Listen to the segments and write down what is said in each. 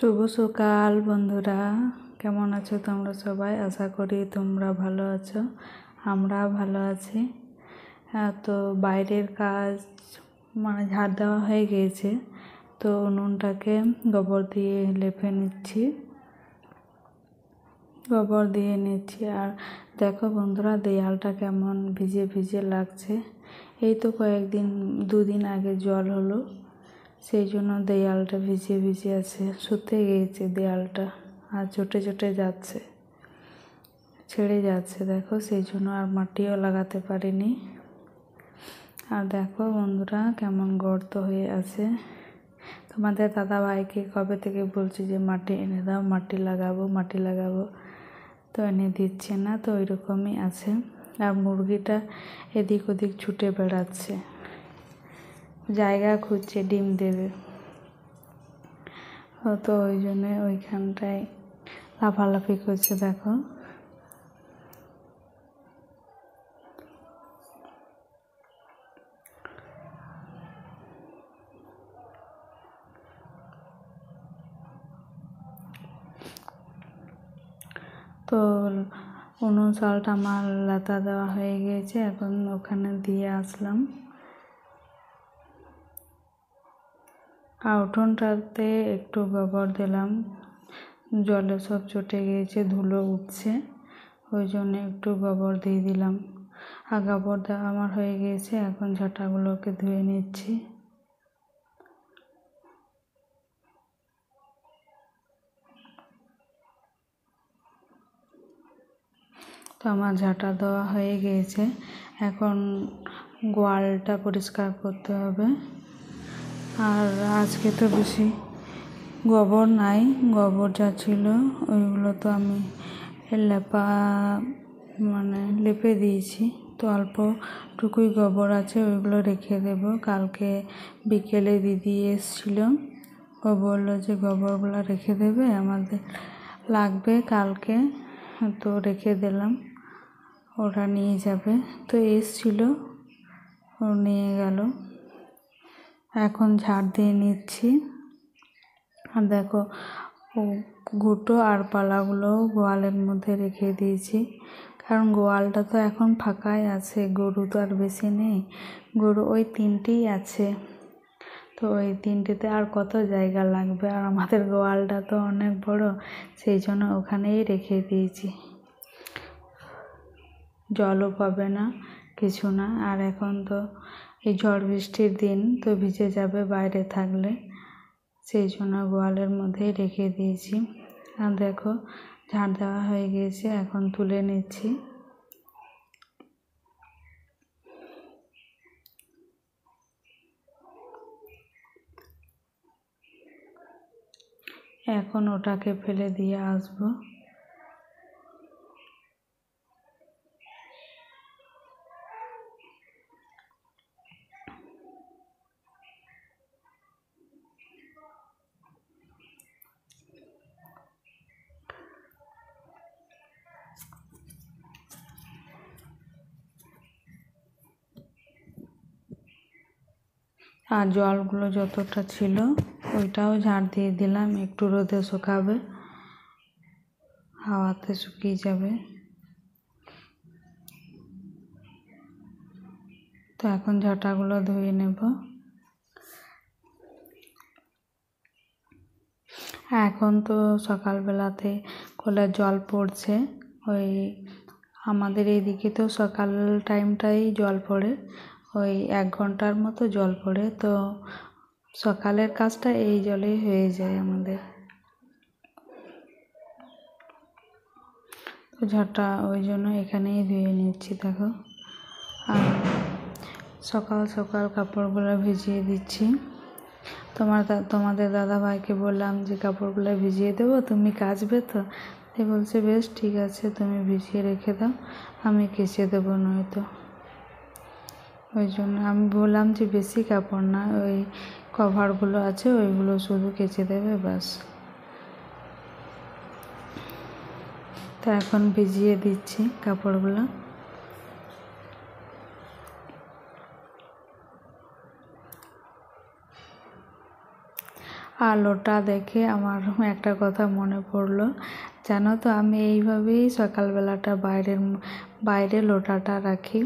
শুভ সকাল বন্ধুরা, কেমন আছো তোমরা সবাই? আশা করি তোমরা ভালো আছো, আমরা ভালো আছি। তো বাইরের কাজ ঝাড় দেওয়া হয়ে গিয়েছে, তো উনুনটাকে গোবর দিয়ে লেপে নিচ্ছি। আর দেখো বন্ধুরা, দেয়ালটা কেমন ভিজে ভিজে লাগছে। এই তো দুদিন আগে জল হলো, সেই জন্য দেয়ালটা ভিজে ভিজে আছে, শুতে গিয়েছে দেয়ালটা আর চটে যাচ্ছে, ছেড়ে যাচ্ছে। দেখো, সেই জন্য আর মাটিও লাগাতে পারিনি। আর দেখো বন্ধুরা, কেমন গর্ত হয়ে আছে। তোমাদের দাদা ভাইকে কবে থেকে বলছি যে মাটি এনে দাও, মাটি লাগাবো, তো এনে দিচ্ছে না। তো ওইরকমই আছে। আর মুরগিটা এদিক ওদিক ছুটে বেড়াচ্ছে, জায়গা খুঁজছে ডিম দেবে। তো ওই জন্য ওইখানটায় লাফালাফি করছে। দেখো, তো উনুন চালটা আমার লাতা দেওয়া হয়ে গিয়েছে, এখন ওখানে দিয়ে আসলাম। আর উঠোনটাতে একটু গোবর দিলাম, জলে সব চটে গিয়েছে, ধুলো উঠছে, ওই জন্য একটু গোবর দিয়ে দিলাম। আর গোবর দেওয়া আমার হয়ে গিয়েছে, এখন ঝাঁটাগুলোকে ধুয়ে নিচ্ছি। তো আমার ঝাঁটা দেওয়া হয়ে গিয়েছে, এখন গোয়ালটা পরিষ্কার করতে হবে। আর আজকে তো বেশি গোবর নাই, গোবর যা ছিল ওইগুলো তো আমি লেপে দিয়েছি। তো অল্পটুকুই গোবর আছে, ওইগুলো রেখে দেব। কালকে বিকেলে দিদি এসেছিল, ও বললো যে গোবরগুলো রেখে দেবে, আমাদের লাগবে কালকে। তো রেখে দিলাম, ওরা নিয়ে যাবে। তো এসেছিল, ও নিয়ে গেল। এখন ঝাড় দিয়ে নিচ্ছি। আর দেখো, ঘুঁটো আর পালাগুলো গোয়ালের মধ্যে রেখে দিয়েছি, কারণ গোয়ালটা তো এখন ফাঁকাই আছে, গরু তো আর বেশি নেই, গরু ওই 3টেই আছে। তো ওই 3টেতে আর কত জায়গা লাগবে, আর আমাদের গোয়ালটা তো অনেক বড়, সেই জন্য ওখানেই রেখে দিয়েছি। জলও পাবে না, কিছু না। আর এখন তো এই ঝড় বৃষ্টির দিন, তো ভিজে যাবে বাইরে থাকলে, সেই জন্য গোয়ালের মধ্যেই রেখে দিয়েছি। আর দেখো, ঝাড় দেওয়া হয়ে গিয়েছে, এখন তুলে নিচ্ছি। এখন ওটাকে ফেলে দিয়ে আসবো। আর জলগুলো যতটা ছিল ওইটাও ঝাড় দিয়ে দিলাম, একটু রোদে শুকাবে, হাওয়াতে শুকিয়ে যাবে। তো এখন ঝাঁটাগুলো ধুয়ে নেব। এখন তো সকালবেলাতে কলের জল পড়ছে, ওই আমাদের এইদিকে তো সকাল টাইমটাই জল পড়ে, ওই 1 ঘন্টার মতো জল পড়ে। তো সকালের কাজটা এই জলেই হয়ে যায় আমাদের। তো ঝাঁটা ওই জন্য এখানেই ধুয়ে নিচ্ছি। দেখো, আর সকাল সকাল কাপড়গুলো ভিজিয়ে দিচ্ছি। তোমাদের দাদা ভাইকে বললাম যে কাপড়গুলো ভিজিয়ে দেবো, তুমি কাচবে তো? তাই বলছে বেশ ঠিক আছে, তুমি ভিজিয়ে রেখে দাও, আমি কেচে দেবো নয়তো। ওই জন্য আমি বললাম যে বেশি কাপড় না, ওই কভারগুলো আছে ওইগুলো শুধু কেচে দেবে, ব্যাস। তো এখন ভিজিয়ে দিচ্ছি কাপড়গুলো। আর লোটা দেখে আমার একটা কথা মনে পড়লো, জানো তো আমি এইভাবেই সকালবেলাটা বাইরে লোটাটা রাখি।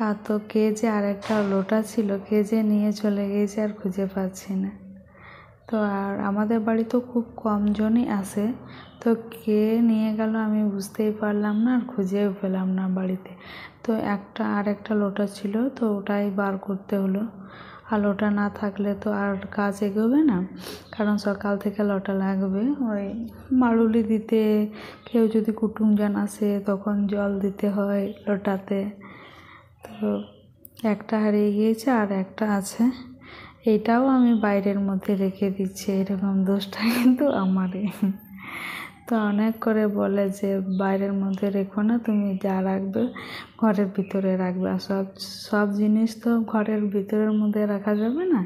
আর তো কে যে আরেকটা লোটা ছিল, কে যে নিয়ে চলে গেছে আর খুঁজে পাচ্ছি না। তো আর আমাদের বাড়ি তো খুব কম জনই আসে, তো কে নিয়ে গেল আমি বুঝতেই পারলাম না আর খুঁজেও পেলাম না বাড়িতে। তো আরেকটা লোটা ছিল, তো ওটাই বার করতে হলো। আর লোটা না থাকলে তো আর কাজ এগোবে না, কারণ সকাল থেকে লোটা লাগবে। ওই মাড়ুলি দিতে, কেউ যদি কুটুমজন আসে তখন জল দিতে হয় লোটাতে। তো একটা হারিয়ে গিয়েছে আর একটা আছে, এটাও আমি বাইরের মধ্যে রেখে দিচ্ছি। এরকম দোষটা কিন্তু আমারই। তো অনেক করে বলে যে বাইরের মধ্যে রেখো না, তুমি যা রাখবে ঘরের ভিতরে রাখবে। আর সব জিনিস তো ঘরের ভিতরের মধ্যে রাখা যাবে না,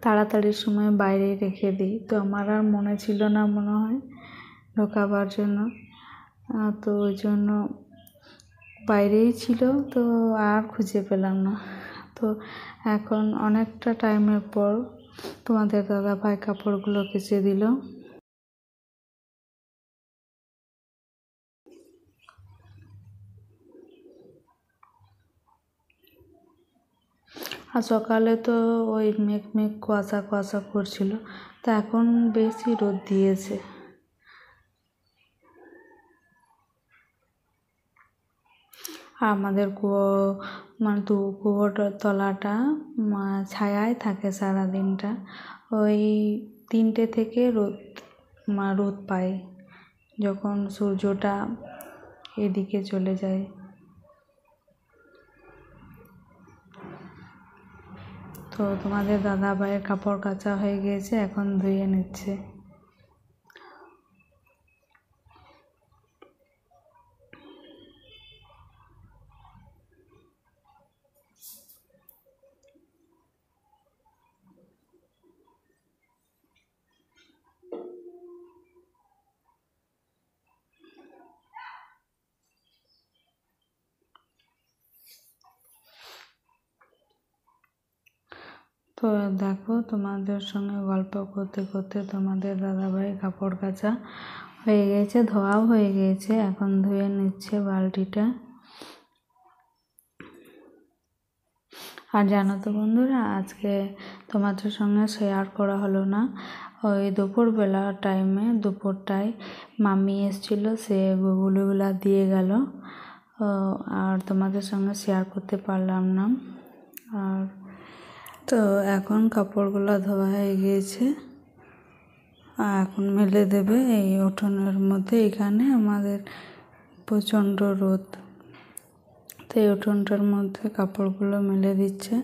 তাড়াতাড়ির সময় বাইরেই রেখে দিই। তো আমার আর মনে ছিল না মনে হয় ঢোকাবার জন্য, তো ওই জন্য বাইরেই ছিল, তো আর খুঁজে পেলাম না। তো এখন অনেকটা টাইমের পর তোমাদের দাদাভাই কাপড়গুলো কেচে দিল। আর সকালে তো ওই মেঘ কুয়াশা করছিল, তো এখন বেশি রোদ দিয়েছে। আর আমাদের কুয়োর তলাটা ছায়ায় থাকে সারাদিনটা। ওই 3টে থেকে রোদ পায় যখন সূর্যটা এদিকে চলে যায়। তো তোমাদের দাদাভাইয়ের কাপড় কাচা হয়ে গিয়েছে, এখন ধুয়ে নিচ্ছে। তো দেখো, তোমাদের সঙ্গে গল্প করতে করতে তোমাদের দাদাভাই কাপড় কাচা হয়ে গেছে, ধোয়াও হয়ে গেছে, এখন ধুয়ে নিচ্ছে বালতিটা। আর জানো তো বন্ধুরা, আজকে তোমাদের সঙ্গে শেয়ার করা হলো না, ওই দুপুরটায় মামি এসেছিলো, সে গুগলিগুলা দিয়ে গেল, আর তোমাদের সঙ্গে শেয়ার করতে পারলাম না। আর তো এখন কাপড়গুলো ধোয়া হয়ে গিয়েছে, এখন মেলে দেবে এই উঠোনের মধ্যে। এখানে আমাদের প্রচণ্ড রোদ, তো এই উঠোনটার মধ্যে কাপড়গুলো মেলে দিচ্ছে।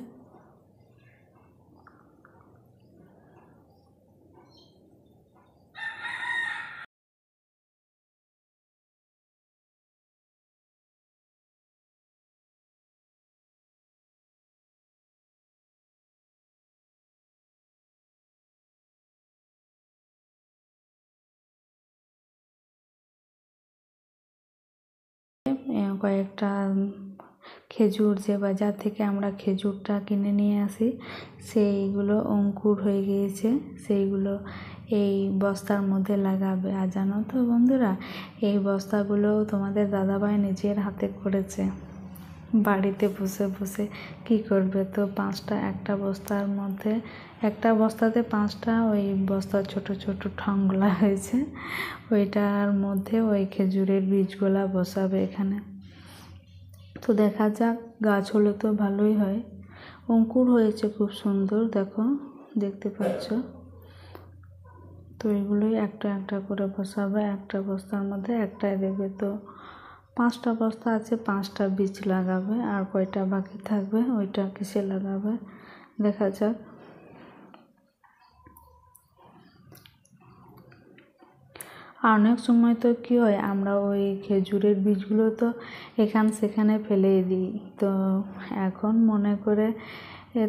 কয়েকটা খেজুর, যে বাজার থেকে আমরা খেজুরটা কিনে নিয়ে আসি, সেইগুলো অঙ্কুর হয়ে গিয়েছে, সেইগুলো এই বস্তার মধ্যে লাগাবে। আর জানো তো বন্ধুরা, এই বস্তাগুলো তোমাদের দাদাভাই নিজের হাতে করেছে। বাড়িতে বসে বসে কি করবে, তো একটা বস্তাতে 5টা ওই বস্তার ছোট ছোট ঠংগুলা হয়েছে, ওইটার মধ্যে ওই খেজুরের বীজগুলা বসাবে এখানে। তো দেখা যাক, গাছ হলে তো ভালোই হয়। অঙ্কুর হয়েছে খুব সুন্দর, দেখতে পাচ্ছ। তো এগুলোই একটা একটা করে বসাবে, একটা বস্তার মধ্যে একটাই দেবে। তো 5টা বস্তা আছে, 5টা বীজ লাগাবে, আর কয়টা বাকি থাকবে ওইটা কিসে লাগাবে দেখা যাক। আর অনেক সময় তো কী হয়, আমরা ওই খেজুরের বীজগুলো তো সেখানে ফেলেই দিই। তো এখন মনে করে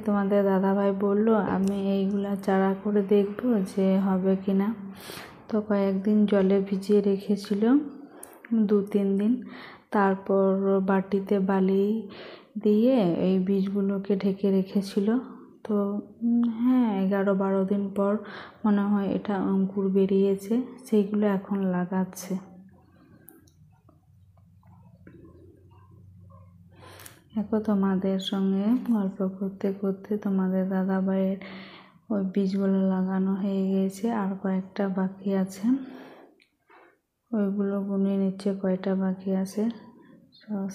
তোমাদের দাদাভাই বললো আমি এইগুলা চারা করে দেখব যে হবে কি না। তো কয়েকদিন জলে ভিজিয়ে রেখেছিল, 2-3 দিন, তারপর বাটিতে বালি দিয়ে এই বীজগুলোকে ঢেকে রেখেছিল। তো হ্যাঁ 11-12 দিন পর মনে হয় এটা অঙ্কুর বেরিয়েছে, সেইগুলো এখন লাগাচ্ছে। এখন তোমাদের সঙ্গে গল্প করতে করতে তোমাদের দাদাভাইয়ের ওই বীজগুলো লাগানো হয়ে গেছে, আর কয়েকটা বাকি আছে, ওইগুলো গুনে নিচ্ছে কয়টা বাকি আছে,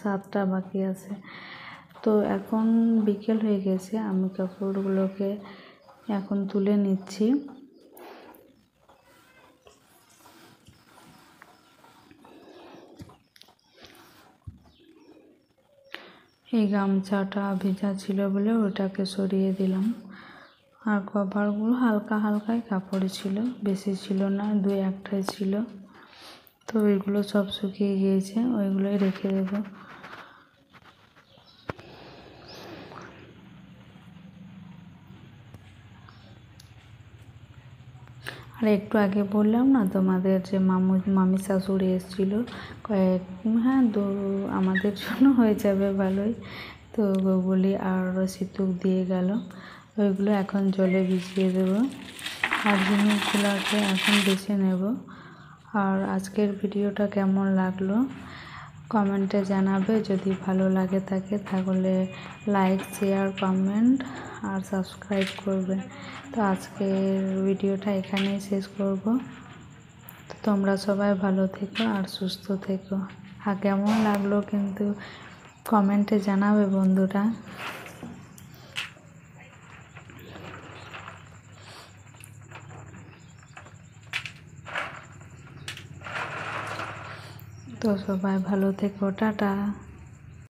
7টা বাকি আছে। তো এখন বিকেল হয়ে গেছে, আমি কাপড়গুলোকে এখন তুলে নিচ্ছি। এই গামছাটা ভেজা ছিল বলে ওটাকে সরিয়ে দিলাম, আর কভারগুলো হালকা হালকাই কাপড় ছিল, বেশি ছিল না, 2-1টাই ছিল। তো ওইগুলো সব শুকিয়ে গিয়েছে, ওইগুলোই রেখে দেবো। আর একটু আগে বললাম না তোমাদের যে মামি শাশুড়ি এসেছিলো হ্যাঁ আমাদের জন্য হয়ে যাবে ভালোই। তো বলি আর সিতুক দিয়ে গেল, ওইগুলো এখন জলে ভিজিয়ে দেবো, আর জিনিসগুলোকে এখন বেছে নেব। আর আজকের ভিডিওটা কেমন লাগলো কমেন্টে জানাবে, যদি ভালো লাগে থাকে তাহলে লাইক, শেয়ার, কমেন্ট আর সাবস্ক্রাইব করবে। তো আজকের ভিডিওটা এখানেই শেষ করব। তো তোমরা সবাই ভালো থেকো আর সুস্থ থেকো, আর কেমন লাগলো কিন্তু কমেন্টে জানাবে বন্ধুরা। তো সবাই ভালো থেকো, টাটা।